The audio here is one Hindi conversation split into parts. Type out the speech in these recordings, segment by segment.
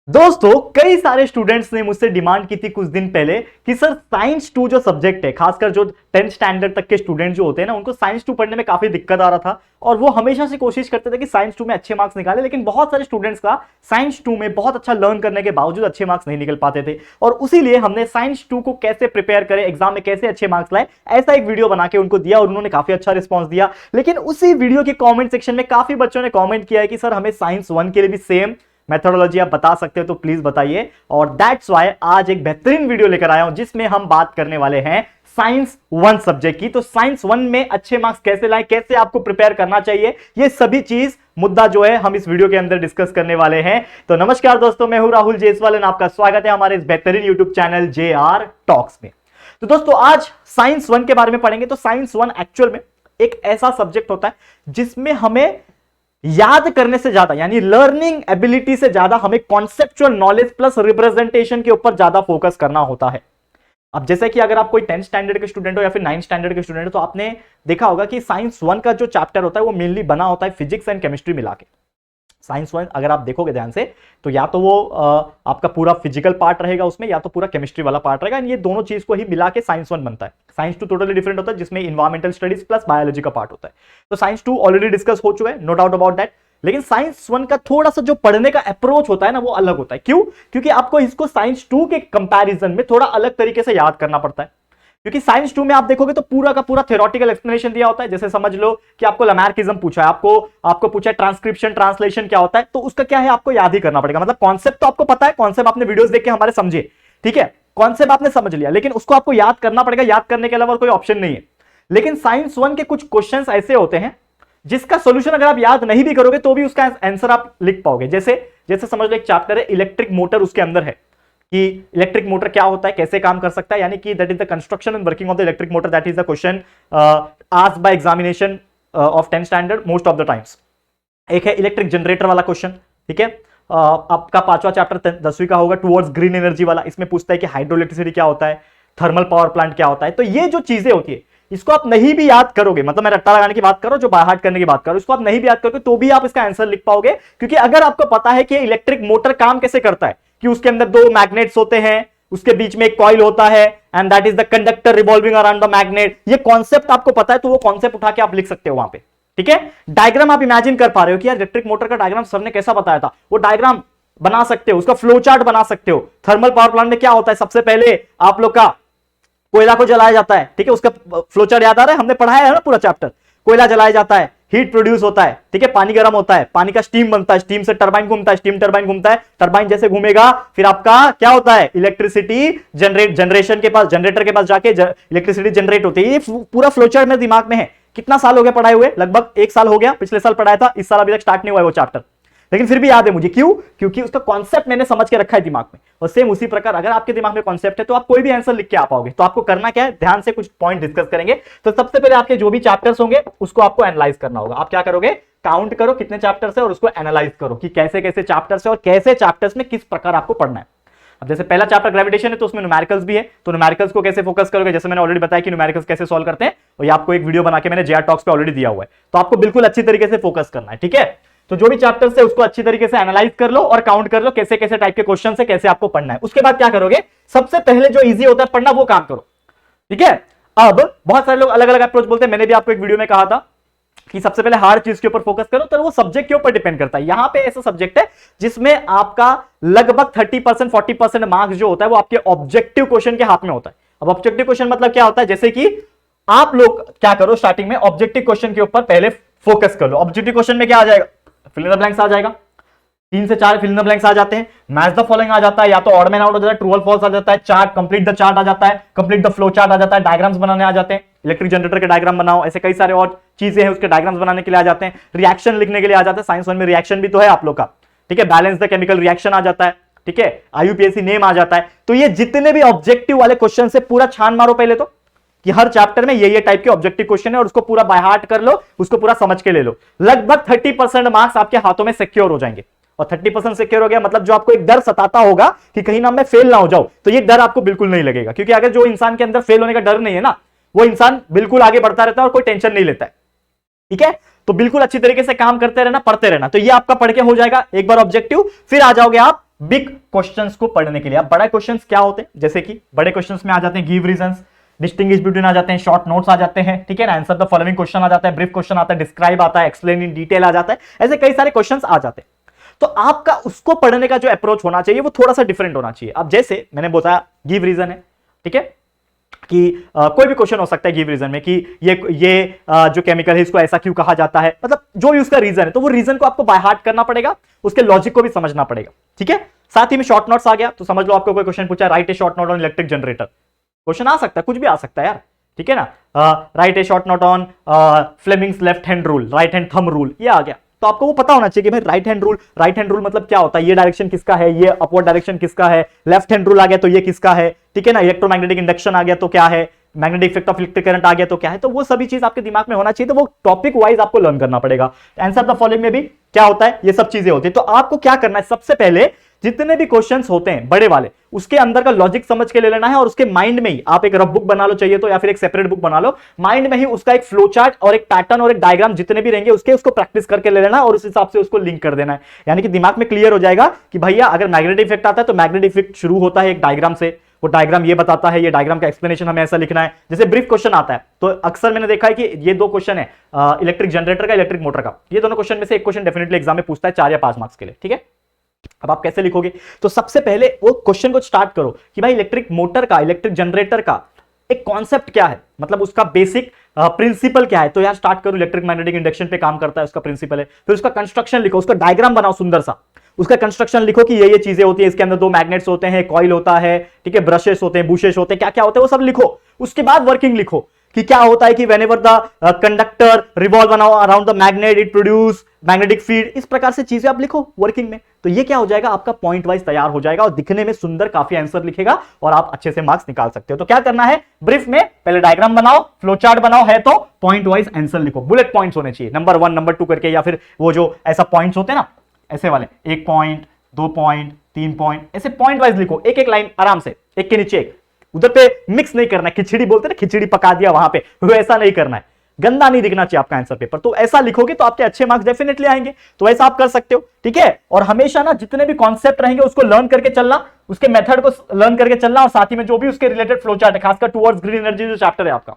दोस्तों, कई सारे स्टूडेंट्स ने मुझसे डिमांड की थी कुछ दिन पहले कि सर साइंस 2 जो सब्जेक्ट है, खासकर जो 10th स्टैंडर्ड तक के स्टूडेंट जो होते हैं ना, उनको साइंस 2 पढ़ने में काफी दिक्कत आ रहा था और वो हमेशा से कोशिश करते थे कि साइंस 2 में अच्छे मार्क्स निकाले। लेकिन बहुत सारे स्टूडेंट्स का साइंस 2 में बहुत अच्छा लर्न करने के बावजूद अच्छे मार्क्स नहीं निकल पाते थे और उसीलिए हमने साइंस 2 को कैसे प्रिपेयर करें, एग्जाम में कैसे अच्छे मार्क्स लाए, ऐसा एक वीडियो बना के उनको दिया और उन्होंने काफी अच्छा रिस्पॉन्स दिया। लेकिन उसी वीडियो के कॉमेंट सेक्शन में काफी बच्चों ने कॉमेंट किया है कि सर हमें साइंस 1 के लिए भी सेम मेथोडोलॉजी आप बता सकते हो तो प्लीज बताइए। और दैट्स वाई आज एक बेहतरीन वीडियो लेकर आया हूं जिसमें हम बात करने वाले हैं साइंस 1 सब्जेक्ट की। तो साइंस 1 में अच्छे मार्क्स कैसे लाएं, कैसे आपको प्रिपेयर करना चाहिए, ये सभी चीज मुद्दा जो है हम इस वीडियो के अंदर डिस्कस करने वाले हैं। तो नमस्कार दोस्तों, मैं हूं राहुल जेसवाल और आपका स्वागत है हमारे इस बेहतरीन यूट्यूब चैनल JR टॉक्स में। तो दोस्तों, आज साइंस 1 के बारे में पढ़ेंगे। तो साइंस 1 एक्चुअल में एक ऐसा सब्जेक्ट होता है जिसमें हमें याद करने से ज्यादा, यानी लर्निंग एबिलिटी से ज्यादा, हमें कॉन्सेप्चुअल नॉलेज प्लस रिप्रेजेंटेशन के ऊपर ज्यादा फोकस करना होता है। अब जैसे कि अगर आप कोई 10th स्टैंडर्ड के स्टूडेंट हो या फिर 9th स्टैंडर्ड के स्टूडेंट हो तो आपने देखा होगा कि साइंस 1 का जो चैप्टर होता है वो मेनली बना होता है फिजिक्स एंड केमिस्ट्री मिला के। साइंस 1 अगर आप देखोगे ध्यान से तो या तो वो आपका पूरा फिजिकल पार्ट रहेगा उसमें, या तो पूरा केमिस्ट्री वाला पार्ट रहेगा। ये दोनों चीज को ही मिला के साइंस 1 बनता है। साइंस 2 टोटली डिफरेंट होता है जिसमें इन्वायरमेंटल स्टडीज प्लस बायोलॉजी का पार्ट होता है। तो साइंस 2 ऑलरेडी डिस्कस हो चुका है, नो डाउट अबाउट दैट। लेकिन साइंस 1 का थोड़ा सा जो पढ़ने का अप्रोच होता है ना वो अलग होता है। क्यों? क्योंकि आपको इसको साइंस 2 के कंपैरिजन में थोड़ा अलग तरीके से याद करना पड़ता है। क्योंकि साइंस 2 में आप देखोगे तो पूरा का पूरा थ्योरेटिकल एक्सप्लेनेशन दिया होता है। जैसे समझ लो कि आपको लैमार्किज्म पूछा है, आपको पूछा है ट्रांसक्रिप्शन ट्रांसलेशन क्या होता है, तो उसका क्या है आपको याद ही करना पड़ेगा। मतलब कॉन्सेप्ट तो आपको पता है, कॉन्सेप्ट आपने वीडियोस देख के हमारे समझे, ठीक है, कॉन्सेप्ट आपने समझ लिया, लेकिन उसको आपको याद करना पड़ेगा। याद करने के अलावा कोई ऑप्शन नहीं है। लेकिन साइंस 1 के कुछ क्वेश्चन ऐसे होते हैं जिसका सोल्यूशन अगर आप याद नहीं भी करोगे तो भी उसका आंसर आप लिख पाओगे। जैसे समझ लो एक चैप्टर है इलेक्ट्रिक मोटर, उसके अंदर है कि इलेक्ट्रिक मोटर क्या होता है, कैसे काम कर सकता है, यानी कि that is the construction and working of the electric motor. That is the question asked by examination of 10th standard most of the times. एक है इलेक्ट्रिक जनरेटर वाला क्वेश्चन, ठीक है। आपका 5वां चैप्टर 10वीं का होगा टुवर्ड्स ग्रीन एनर्जी वाला। इसमें पूछता है कि हाइड्रो इलेक्ट्रिसिटी क्या होता है, थर्मल पावर प्लांट क्या होता है। तो ये जो चीजें होती है इसको आप नहीं भी याद करोगे, मतलब मैं रट्टा लगाने की बात करो, जो बाय हार्ट करने की बात करो, इसको आप नहीं भी याद करोगे तो भी आप इसका आंसर लिख पाओगे। क्योंकि अगर आपको पता है कि इलेक्ट्रिक मोटर काम कैसे करता है, कि उसके अंदर 2 मैग्नेट्स होते हैं, उसके बीच में एक कॉइल होता है and that is the conductor revolving around the magnet, ये कॉन्सेप्ट आपको पता है तो वो कॉन्सेप्ट उठा के आप लिख सकते हो वहां पे, ठीक है। डायग्राम आप इमेजिन कर पा रहे हो कि यार इलेक्ट्रिक मोटर का डायग्राम सर ने कैसा बताया था, वो डायग्राम बना सकते हो, उसका फ्लो चार्ट बना सकते हो। थर्मल पावर प्लांट में क्या होता है, सबसे पहले आप लोग का कोयला को जलाया जाता है, ठीक है, उसका फ्लोचार्ट याद आ रहा है, हमने पढ़ाया है ना पूरा चैप्टर। कोयला जलाया जाता है, हीट प्रोड्यूस होता है, ठीक है, पानी गर्म होता है, पानी का स्टीम बनता है, स्टीम से टरबाइन घूमता है, स्टीम टरबाइन घूमता है, टरबाइन जैसे घूमेगा फिर आपका क्या होता है, इलेक्ट्रिसिटी जनरेशन के पास, जनरेटर के पास जाके इलेक्ट्रिसिटी जनरेट होती है। ये पूरा फ्लोचार्ट मेरे दिमाग में है। कितना साल हो गया पढ़ाए हुए? लगभग 1 साल हो गया, पिछले साल पढ़ाया था, इस साल अभी तक स्टार्ट नहीं हुआ है वो चैप्टर, लेकिन फिर भी याद है मुझे। क्यों? क्योंकि उसका कॉन्सेप्ट मैंने समझ के रखा है दिमाग में। और सेम उसी प्रकार अगर आपके दिमाग में कॉन्सेप्ट है तो आप कोई भी आंसर लिख के आ पाओगे। तो आपको करना क्या है, ध्यान से कुछ पॉइंट डिस्कस करेंगे। तो सबसे पहले आपके जो भी चैप्टर्स होंगे उसको आपको एनालाइज करना होगा। आप क्या करोगे, काउंट करो कितने चैप्टर्स है और उसको एनालाइज करो कि कैसे कैसे चैप्टर्स है और कैसे चैप्टर्स में किस प्रकार आपको पढ़ना है। अब जैसे पहला चैप्टर ग्रेविटेशन है तो उसमें न्यूमेरिकल्स भी है, तो न्यूमेरिकल्स को कैसे फोकस करोगे, जैसे मैंने ऑलरेडी बताया कि न्यूमेरिकल्स कैसे सॉल्व करते हैं, और ये आपको एक वीडियो बना के मैंने JR टॉक्स पे ऑलरेडी दिया हुआ है। तो आपको बिल्कुल अच्छी तरीके से फोकस करना है, ठीक है। तो जो भी चैप्टर्स है उसको अच्छी तरीके से एनालाइज कर लो और काउंट कर लो कैसे कैसे टाइप के क्वेश्चन है, कैसे आपको पढ़ना है। उसके बाद क्या करोगे, सबसे पहले जो इजी होता है पढ़ना वो काम करो, ठीक है। अब बहुत सारे लोग अलग अलग अप्रोच बोलते हैं, मैंने भी आपको एक वीडियो में कहा था कि सबसे पहले हार्ड चीज के ऊपर फोकस करो, तो वो सब्जेक्ट के ऊपर डिपेंड करता है। यहां पे ऐसा सब्जेक्ट है जिसमें आपका लगभग 30% 40% मार्क्स जो होता है वो आपके ऑब्जेक्टिव क्वेश्चन के हाथ में होता है। अब ऑब्जेक्टिव क्वेश्चन मतलब क्या होता है, जैसे कि आप लोग क्या करो, स्टार्टिंग में ऑब्जेक्टिव क्वेश्चन के ऊपर पहले फोकस कर लो। ऑब्जेक्टिव क्वेश्चन में क्या आ जाएगा, फिल इन द ब्लैंक्स आ जाएगा, 3 से 4 फिल इन द ब्लैंक्स आ जाते हैं, मैच द फॉलोइंग आ जाता है, या तो ऑड मैन आउट हो जाता है, ट्रू और फॉल्स आ जाता है, चार्ट कंप्लीट द चार्ट आ जाता है, कंप्लीट द फ्लो चार्ट आ जाता है, डायग्राम्स बनाने आ जाते हैं, इलेक्ट्रिक जनरेटर के डायग्राम बनाओ, ऐसे कई सारे और चीजें हैं उसके डायग्राम्स बनाने के लिए आ जाते हैं, रिएक्शन लिखने के लिए आ जाता है। साइंस 1 में रिएक्शन भी तो है आप लोग का, ठीक है, बैलेंस द केमिकल रिएक्शन आ जाता है, ठीक है, IUPAC नेम आ जाता है। तो ये जितने भी ऑब्जेक्टिव वाले क्वेश्चन से पूरा छान मारो पहले तो, कि हर चैप्टर में ये टाइप के ऑब्जेक्टिव क्वेश्चन है और उसको पूरा बाय हार्ट कर लो, उसको पूरा समझ के ले लो। लगभग 30% मार्क्स आपके हाथों में सिक्योर हो जाएंगे। और 30% सिक्योर हो गया मतलब जो आपको एक डर सताता होगा कि कहीं ना मैं फेल ना हो जाऊं, तो ये डर आपको बिल्कुल नहीं लगेगा। क्योंकि अगर जो इंसान के अंदर फेल होने का डर नहीं है ना, वो इंसान बिल्कुल आगे बढ़ता रहता है और कोई टेंशन नहीं लेता है, ठीक है। तो बिल्कुल अच्छी तरीके से काम करते रहना, पढ़ते रहना। तो ये आपका पढ़ के हो जाएगा एक बार ऑब्जेक्टिव, फिर आ जाओगे आप बिग क्वेश्चंस को पढ़ने के लिए। अब बड़े क्वेश्चंस क्या होते हैं, जैसे कि बड़े क्वेश्चंस में आ जाते हैं गिव रीजंस, डिस्टिंग्विश बिटवीन आ जाते हैं, शॉर्ट नोट्स आ जाते हैं, ठीक है ना, आंसर द फॉलोइंग क्वेश्चन आ जाता है, ब्रीफ क्वेश्चन आता है, डिस्क्राइब आता है, एक्सप्लेन इन डिटेल आ जाता है, ऐसे कई सारे क्वेश्चंस आ जाते हैं। तो आपका उसको पढ़ने का जो अप्रोच होना चाहिए वो थोड़ा सा डिफरेंट होना चाहिए। अब जैसे मैंने बताया गिव रीजन है, ठीक है, कि कोई भी क्वेश्चन हो सकता है गिव रीजन में कि ये जो केमिकल है इसको ऐसा क्यों कहा जाता है, मतलब जो भी उसका रीजन है, तो वो रीजन को आपको बाय हार्ट करना पड़ेगा, उसके लॉजिक को भी समझना पड़ेगा, ठीक है। साथ ही में शॉर्ट नोट्स आ गया, तो समझ लो आपको कोई क्वेश्चन पूछा, write a short note on electric generator, question आ सकता है, कुछ भी आ सकता है यार, ठीक है ना, right a short note on Fleming's left hand rule, right hand thumb rule, ये आ गया। तो आपको वो पता होना चाहिए कि भाई राइट हैंड रूल मतलब क्या होता है, ये डायरेक्शन किसका है, ये अपवर्ड डायरेक्शन किसका है, लेफ्ट हैंड रूल आ गया तो ये किसका है, ठीक है ना, इलेक्ट्रोमैग्नेटिक इंडक्शन आ गया तो क्या है, magnetic effect of electric current आ गया तो क्या है, तो वो सभी चीज आपके दिमाग में होना चाहिए। तो वो टॉपिक वाइज आपको लर्न करना पड़ेगा। आंसर द फॉलोइंग में भी क्या होता है, ये सब चीजें होती है। तो आपको क्या करना है, सबसे पहले जितने भी क्वेश्चंस होते हैं बड़े वाले, उसके अंदर का लॉजिक समझ के ले लेना है, और उसके माइंड में ही आप एक रफ बुक बना लो चाहिए तो, या फिर एक सेपरेट बुक बना लो, माइंड में ही उसका एक फ्लो चार्ट और एक पैटर्न और एक डायग्राम जितने भी रहेंगे उसको प्रैक्टिस करके ले लेना है, और उस हिसाब से उसको लिंक कर देना है। यानी कि दिमाग में क्लियर हो जाएगा कि भैया अगर मैग्नेटिक इफेक्ट आता है तो मैग्नेटिक इफेक्ट शुरू होता है एक डायग्राम से, वो डायग्राम ये बताता है, ये डायग्राम का एक्सप्लेनेशन हमें ऐसा लिखना है। जैसे ब्रीफ क्वेश्चन आता है तो अक्सर मैंने देखा है कि ये दो क्वेश्चन है, इलेक्ट्रिक जनरेटर का, इलेक्ट्रिक मोटर का, ये दोनों क्वेश्चन में से एक क्वेश्चन डेफिनेटली एग्जाम में पूछता है 4 या 5 मार्क्स के लिए, ठीक है। अब आप कैसे लिखोगे, तो सबसे पहले वो क्वेश्चन को स्टार्ट करो कि भाई इलेक्ट्रिक मोटर का, इलेक्ट्रिक जनरेटर का एक कॉन्सेप्ट क्या है, मतलब उसका बेसिक प्रिंसिपल क्या है। तो यार स्टार्ट करो, इलेक्ट्रिक मैग्नेटिक इंडक्शन पे काम करता है, उसका प्रिंसिपल है। फिर उसका कंस्ट्रक्शन लिखो, उसका डायग्राम बनाओ सुंदर सा, उसका कंस्ट्रक्शन लिखो कि ये चीजें होती है, इसके अंदर 2 मैग्नेट्स होते हैं, कॉइल होता है, ठीक है, ब्रशेस होते हैं, बुशेस होते हैं, क्या क्या होते हैं वो सब लिखो। उसके बाद वर्किंग लिखो कि क्या होता है कि whenever the conductor revolve around the magnet it produce magnetic field, इस प्रकार से चीजें आप लिखो वर्किंग में। तो ये क्या हो जाएगा, आपका पॉइंट वाइज तैयार हो जाएगा और दिखने में सुंदर काफी आंसर लिखेगा और आप अच्छे से मार्क्स निकाल सकते हो। तो क्या करना है, ब्रीफ में पहले डायग्राम बनाओ, फ्लो चार्ट बनाओ, है तो पॉइंट वाइज आंसर लिखो, बुलेट पॉइंट्स होने चाहिए, नंबर 1 नंबर 2 करके, या फिर वो जो ऐसा पॉइंट्स होते हैं ना, ऐसे वाले 1 पॉइंट 2 पॉइंट 3 पॉइंट, ऐसे पॉइंट वाइज लिखो, एक एक लाइन आराम से, एक के नीचे एक। उधर पे मिक्स नहीं करना है, खिचड़ी बोलते ना, खिचड़ी पका दिया वहां पे, वो ऐसा नहीं करना है, गंदा नहीं दिखना चाहिए आपका आंसर पेपर। तो ऐसा लिखोगे तो आपके अच्छे मार्क्स डेफिनेटली आएंगे। तो ऐसा आप कर सकते हो, ठीक है। और हमेशा ना जितने भी कॉन्सेप्ट रहेंगे उसको लर्न करके चलना, उसके मेथड को लर्न करके चलना, और साथ ही में जो भी उसके रिलेटेड फ्लो चार्ट है, खासकर टुवर्ड्स ग्रीन एनर्जी जो चैप्टर है आपका,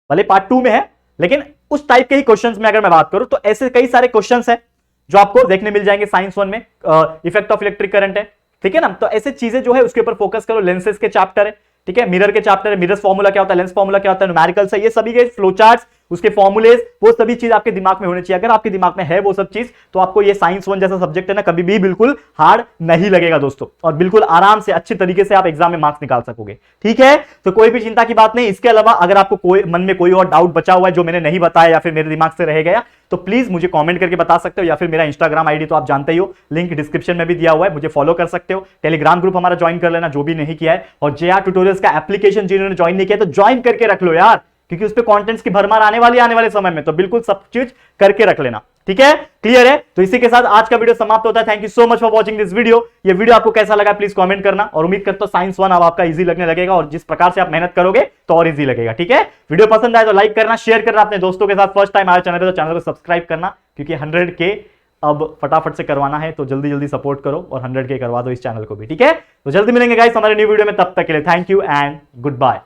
भले पार्ट 2 में है, लेकिन उस टाइप के ही क्वेश्चंस में अगर मैं बात करूं तो ऐसे कई सारे क्वेश्चंस है जो आपको देखने मिल जाएंगे साइंस 1 में। इफेक्ट ऑफ इलेक्ट्रिक करंट है, ठीक है ना, तो ऐसे चीजें जो है उसके ऊपर फोकस करो। लेंसेज के चैप्टर है, ठीक है, मिरर के चैप्टर है, मिरर्स फॉर्मूला क्या होता है, लेंस फॉर्मूला क्या होता है, न्यूमेरिकल्स है, ये सभी के फ्लो चार्ट्स, उसके फॉर्मूलेज, वो सभी चीज आपके दिमाग में होनी चाहिए। अगर आपके दिमाग में है वो सब चीज तो आपको ये साइंस 1 जैसा सब्जेक्ट है ना, कभी भी बिल्कुल हार्ड नहीं लगेगा दोस्तों, और बिल्कुल आराम से अच्छे तरीके से आप एग्जाम में मार्क्स निकाल सकोगे, ठीक है। तो कोई भी चिंता की बात नहीं। इसके अलावा अगर आपको कोई मन में कोई और डाउट बचा हुआ है जो मैंने नहीं बताया या फिर मेरे दिमाग से रह गया, तो प्लीज मुझे कमेंट करके बता सकते हो, या फिर मेरा इंस्टाग्राम आईडी तो आप जानते ही हो, लिंक डिस्क्रिप्शन में भी दिया हुआ है, मुझे फॉलो कर सकते हो। टेलीग्राम ग्रुप हमारा ज्वाइन कर लेना जो भी नहीं किया है, और जेआर ट्यूटोरियल्स का एप्लीकेशन जिन्होंने ज्वाइन नहीं किया तो ज्वाइन करके रख लो यार, क्योंकि उस पे कंटेंट्स की भरमार आने वाले समय में, तो बिल्कुल सब चीज करके रख लेना, ठीक है, क्लियर है। तो इसी के साथ आज का वीडियो समाप्त होता है। Thank you so much for watching this video. ये वीडियो आपको कैसा लगा प्लीज कमेंट करना, और उम्मीद करता हूं साइंस 1 अब आपका इजी लगने लगेगा, और जिस प्रकार से आप मेहनत करोगे तो और इजी लगेगा, ठीक है। वीडियो पसंद आए तो लाइक करना, शेयर करना अपने दोस्तों के साथ। फर्स्ट टाइम आए चैनल पे तो चैनल को सब्सक्राइब करना, क्योंकि 100K अब फटाफट से करवाना है, तो जल्दी जल्दी सपोर्ट करो और 100K करवा दो इस चैनल को भी, ठीक है। तो जल्दी मिलेंगे गाइस हमारे न्यू वीडियो में, तब तक के लिए thank you and good bye.